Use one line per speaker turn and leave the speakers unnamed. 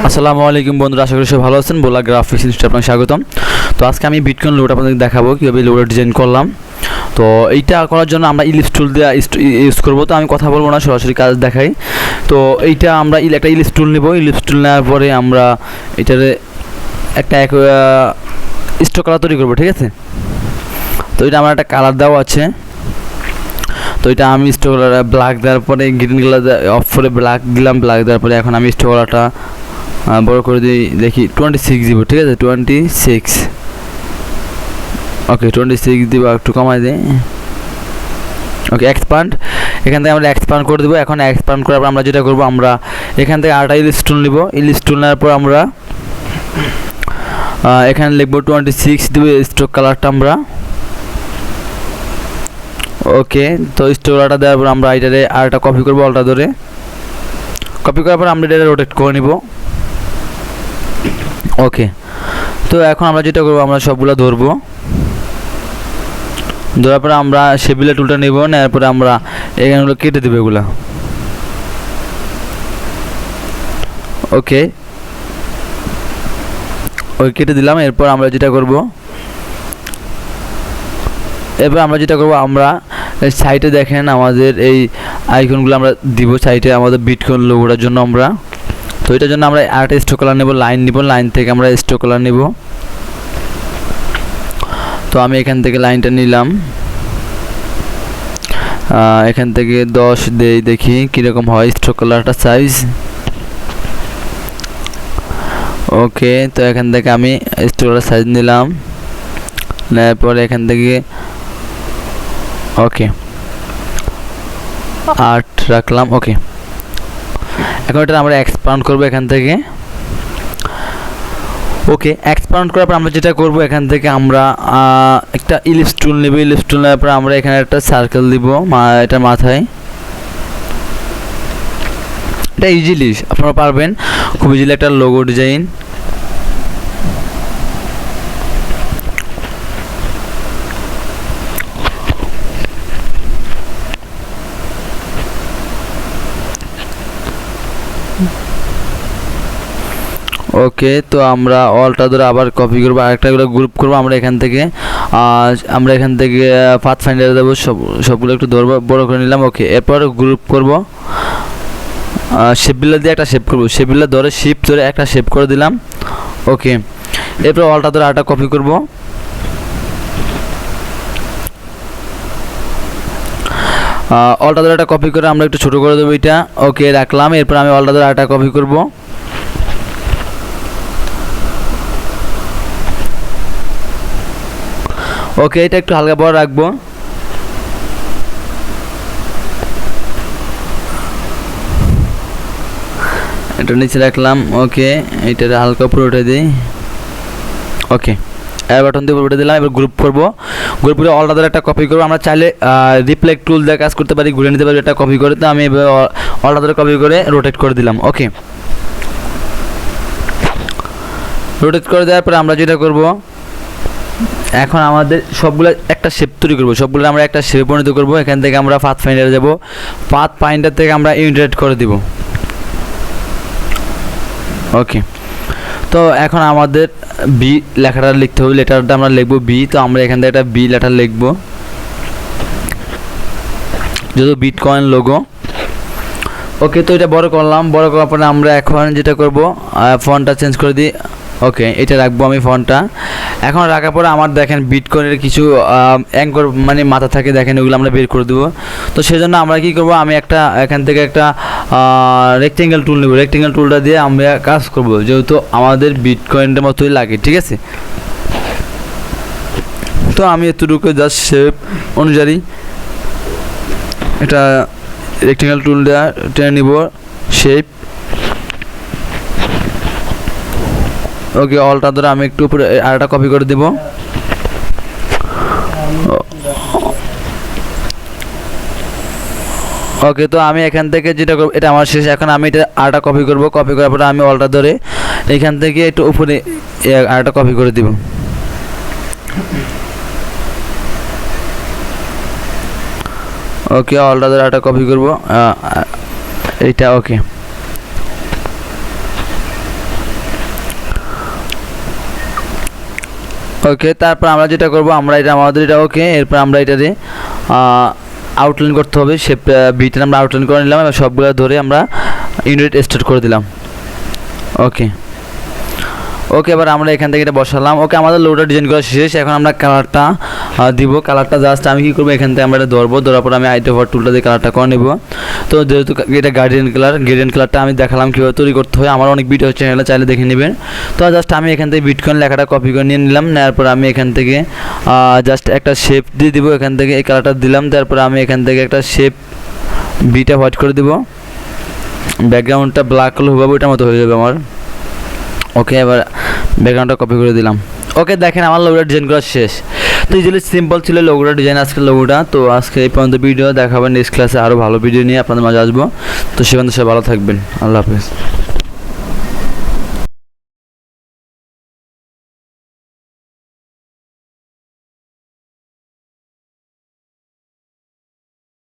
আসসালামু আলাইকুম বন্ধুরা, আশা করি সবাই ভালো আছেন। ভোলা গ্রাফিক্স ইনস্টিটিউটে আপনাকে স্বাগতম। তো আজকে আমি বিটকয়েন লোগো আপনাদের দেখাবো কীভাবে লোগো ডিজাইন করলাম। তো এইটা করার জন্য আমরা ইলিপস টুল দিয়ে ইউজ করবো। তো আমি কথা বলবো না, সরাসরি কাজ দেখাই। তো এইটা আমরা একটা ইলিপস টুল নেব। ইলিপস টুল নেওয়ার পরে আমরা এটারে একটা স্ট্রোক কালার তৈরি করবো, ঠিক আছে। তো এটা আমার একটা কালার দেওয়া আছে। তো এটা আমি স্ট্রোক কালার ব্ল্যাক দেওয়ার পরে গ্রিন কালার অফ করে ব্ল্যাক দিলাম। ব্ল্যাক দেওয়ার পরে এখন আমি স্ট্রোক কালারটা বড় করে দিই, দেখি 26 দিব, ঠিক আছে। 26, ওকে 26 দিব, একটু কমাই দিই। ওকে, এক্সপান্ড, এখান থেকে আমরা এক্সপান্ড করে দেবো। এখন এক্সপান্ড করার পর আমরা যেটা করবো, আমরা এখান থেকে আরেকটা ইলিপস টুল নিব। ইলিপস টুল নেওয়ার পর আমরা এখানে লিখবো 26 দিব স্ট্রোক কালারটা আমরা। ওকে, তো স্ট্রোক কালারটা দেওয়ার পর আমরা এটারে আরেকটা কপি করবো, অলটা ধরে কপি করার পর আমরা এটা রোটেট করে নিব। ওকে, তো এখন আমরা যেটা করবো, আমরা সবগুলো ধরবো। ধরার পরে আমরা শেপিলা টুলটা নেব, নেওয়ার পরে আমরা এখানগুলো কেটে দেবো এগুলা। ওকে, ওই কেটে দিলাম। এরপর আমরা যেটা করব, আমরা সাইটে দেখেন আমাদের এই আইকনগুলো আমরা দিব সাইটে আমাদের বিটকয়েন লোগোটার জন্য আমরা। তো এটার জন্য আমরা আরেকটা স্ট্রোক কালার নেব, লাইন নিব, লাইন থেকে আমরা স্ট্রোক কালার নেব। তো আমি এখান থেকে লাইনটা নিলাম, এখান থেকে 10 দেই, দেখি কীরকম হয় স্ট্রোক কালারটা সাইজ। ওকে, তো এখান থেকে আমি স্ট্রোক কালার সাইজ নিলাম, নেওয়ার পরে এখান থেকে ওকে 8 রাখলাম। ওকে, এখন এটা আমরা এক্সপান্ড করব এখান থেকে। ওকে, এক্সপান্ড করার পর আমরা যেটা করব, এখান থেকে আমরা একটা ইলিপস টুল নেব। ইলিপস টুল নেওয়ার পর আমরা এখানে একটা সার্কেল দিব এটার মাথায়। এটা ইজিলি আপনারা পারবেন, খুব ইজিলি একটা লোগো ডিজাইন। ওকে, তো আমরা অলটা ধরে আবার কপি করবো, আরেকটা গ্রুপ করবো। আমরা এখান থেকে পাথ ফাইন্ডার দেবো, সবগুলো একটু ধরবো, বড় করে নিলাম। ওকে, এরপর গ্রুপ করব, শেপবিল্লা দিয়ে একটা শেপ করবো। শেপবিল্লা ধরে শিফট ধরে একটা শেপ করে দিলাম। ওকে, এরপর অলটা ধরে আরেকটা কপি করব। অলটা ধরে একটা কপি করে আমরা একটু ছোটো করে দেবো এটা। ওকে, রাখলাম। এরপর আমি অলটা ধরে আরেকটা কপি করব। ওকে, এটা একটু হালকা বড় রাখবো। এটা নিচে রাখলাম। ওকে, এটা হালকা উপরে উঠে দিই। ওকে, এর বাটন দিয়ে উপরে উঠে দিলাম। এবার গ্রুপ করব। গ্রুপ করে অলটা ধরে একটা কপি করবো। আমরা চাইলে রিফ্লেক্ট টুল দিয়ে কাজ করতে পারি, ঘুরে নিতে পারি একটা কপি করে। তো আমি এবার অলটা ধরে কপি করে রোটেট করে দিলাম। ওকে, রোটেট করে দেওয়ার পরে আমরা যেটা করব, এখন আমাদের সবগুলো একটা শেপ তৈরি করবো, সবগুলো আমরা একটা শেপে পরিণত করবো। এখান থেকে আমরা পাথ ফাইন্ডারে যাব, পাথ ফাইন্ডার থেকে আমরা ইন্টারেক্ট করে দিব। ওকে, তো এখন আমাদের বি লেখাটা লিখতে হবে। লেটারটা আমরা লিখবো বি। তো আমরা এখান থেকে একটা বি লেটার লিখবো, যেহেতু বিটকয়েন লোগো। ওকে, তো এটা বড় করলাম। বড় করার পরে আমরা এখন যেটা করব, ফন্টটা চেঞ্জ করে দিই। ওকে, এটা রাখবো আমি ফন্টটা। এখন রাখার পরে আমার দেখেন বিটকয়েনের কিছু অ্যাঙ্কর মানে মাথা থাকে, দেখেন ওগুলো আমরা বের করে দেবো। তো সেজন্য আমরা কী করবো, আমি এখান থেকে একটা রেক্টেঙ্গেল টুল নেব। রেক্টেঙ্গেল টুলটা দিয়ে আমরা কাজ করব, যেহেতু আমাদের বিটকয়েনের মতোই লাগে, ঠিক আছে। তো আমি এতটুকু জাস্ট শেপ অনুযায়ী এটা রেক্টেঙ্গেল টুল দেওয়া টেনে নিব শেপ। ওকে, অলটা ধরে আমি একটু উপরে আরেকটা কপি করে দেব। ওকে, তো আমি এখান থেকে যেটা করব, এটা আমার শেষ। এখন আমি এটা আরেকটা কপি করব। কপি করার পরে আমি অলটা ধরে এখান থেকে একটু উপরে আরেকটা কপি করে দিব। ওকে, অলটা ধরে আরেকটা কপি করব এইটা। ওকে, ওকে, তারপর আমরা যেটা করব, আমরা এটা আমাদের এটা ওকে, এরপর আমরা এটারে আউটলাইন করতে হবে। সে বিটা আমরা আউটলাইন করে নিলাম, এবার সবগুলো ধরে আমরা ইউনিট স্টার্ট করে দিলাম। ওকে ওকে, এবার আমরা এখান থেকে এটা বসালাম। ওকে, আমাদের লোডার ডিজাইন করা শেষ। এখন আমরা কালারটা দিব। কালারটা জাস্ট আমি কী করবো, এখান থেকে আমরা এটা ধরবো, ধরার পর আমি আইটেভার টুলটা দিয়ে কালারটা করে নেব। তো যেহেতু এটা গ্রেডিয়েন্ট কালারটা আমি দেখালাম কীভাবে তৈরি করতে হয়, আমার অনেক ভিডিও চ্যানেলে চাইলে দেখে নেবেন। তো জাস্ট আমি এখান থেকে বিটকয়েন লেখাটা কপি করে নিয়ে নিলাম, নেওয়ার পর আমি এখান থেকে জাস্ট একটা শেপ দিয়ে দিব। এখান থেকে এই কালারটা দিলাম, তারপর আমি এখান থেকে একটা শেপ বিটা হোয়াইট করে দিব, ব্যাকগ্রাউন্ডটা ব্ল্যাক কালার হবে, ওইটার মতো হয়ে যাবে আমার। ওকে, এবার ব্যাকগ্রাউন্ডটা কপি করে দিলাম। ওকে, দেখেন আমার লোগোটা ডিজাইন করা শেষ। তো এই যে সিম্পল ছিল লোগোটা ডিজাইন, আজকের লোগোটা। তো আজকে এই পর্যন্ত ভিডিও দেখাবেন, নেক্সট ক্লাসে আরও ভালো ভিডিও নিয়ে আপনাদের মাঝে আসবো। তো সেখান থেকে সবাই ভালো থাকবেন, আল্লাহ হাফেজ।